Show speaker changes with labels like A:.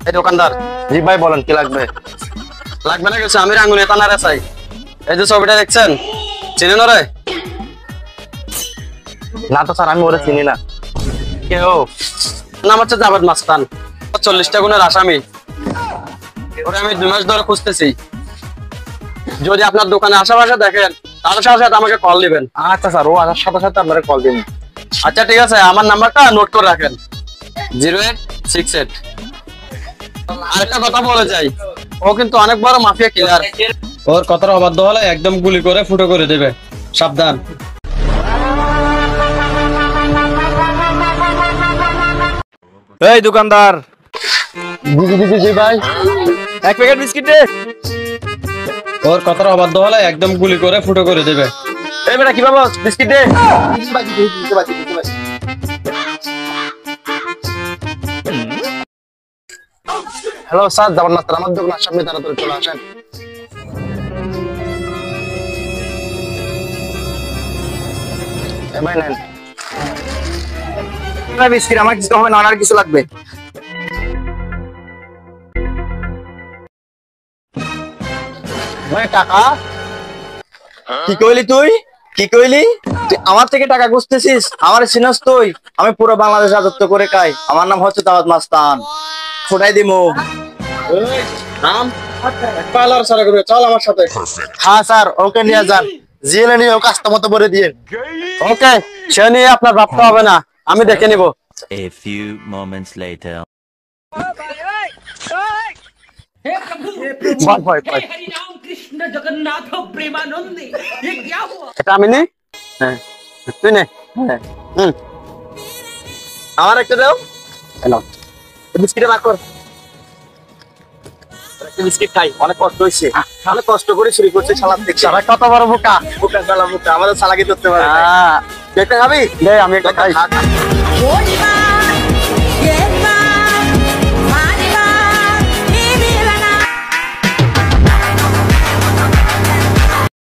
A: এই দোকানদার।
B: জি ভাই বলেন কি লাগবে?
A: লাগবে না কিছু, আমি রাঙ্গুনি থানার চাই। এই যে ছবিটা দেখছেন, চিনেন রে?
B: না তো স্যার, আমি ওরা চিনি না।
A: কেউ নাম হচ্ছে জাভেদ মাস্তান, 40টা গুণের আসামি। ওরে আমি 2 মাস ধরে খুঁজতেছি। যদি আপনার দোকানে আশেপাশে দেখেন তাহলে সাথে সাথে আমাকে কল দিবেন।
B: আচ্ছা স্যার, ও আসার সাথে সাথে আপনারা কল দিন।
A: আচ্ছা ঠিক আছে, আমার নাম্বারটা নোট করে রাখেন, 0868। আরেকটা কথা বলে যাই, ও কিন্তু অনেক বড় মাফিয়া কিলার। ওর কথার অবাধ্য হলে একদম গুলি করে ফুটো করে দেবে, সাবধান।
C: এই দোকানদার,
B: জি ভাই।
C: 1 প্যাকেট বিস্কিট দে।
A: ওর কথার অবাধ্য হলে একদম গুলি করে ফুটো করে দেবে।
C: এই বেটা কি বাবা, বিস্কিট দে।
B: হ্যালো স্যার, জামান মাস্টার আমার দোকানের সামনে, তাড়াতাড়ি চলে আসেন। ভাই নেন
C: বিস্কিট, আমার কিছু হবে না, আর কিছু লাগবে?
B: ভাই টাকা।
C: কি কইলি তুই? কি কইলি? তুই আমার থেকে টাকা খুঁজতেছিস? আমার চিনস তুই? আমি পুরো বাংলাদেশ রাজত্ব করে খাই, আমার নাম হচ্ছে জাভেদ মাস্তান। ফোটাই দিমু।
A: নাম পালার সারা করবে, চল আমার সাথে।
B: হ্যাঁ স্যার, ওকে নিয়ে যান, জেলে নিয়ে ওকে আস্তে মতো করে দিয়ে।
A: ওকে, সে নিয়ে আপনার ভাবতে হবে না, আমি দেখে নিব।
D: A few moments later.
B: ভয় ভয়।
E: हरि राम कृष्ण जगन्नाथ प्रेमानंदी ये क्या हुआ?
A: এটা আমি নি। হ্যাঁ তুই নে। হ্যাঁ
C: আমার একটা দাও।
A: হ্যালো,
C: বিস্কিটে ভাগ কর। একটা বিস্কিট খাই, অনেক কষ্ট হয়েছে, অনেক কষ্ট করে চুরি করছে শালার থেকে।
A: সারা কত বড় বোকা।
C: বোকা শালা বোকা, আমাদের শালাকে ধরতে পারে না।
A: হ্যাঁ
C: একটা খাবি?
A: দে, আমি একটা খাই।
C: খা, খা।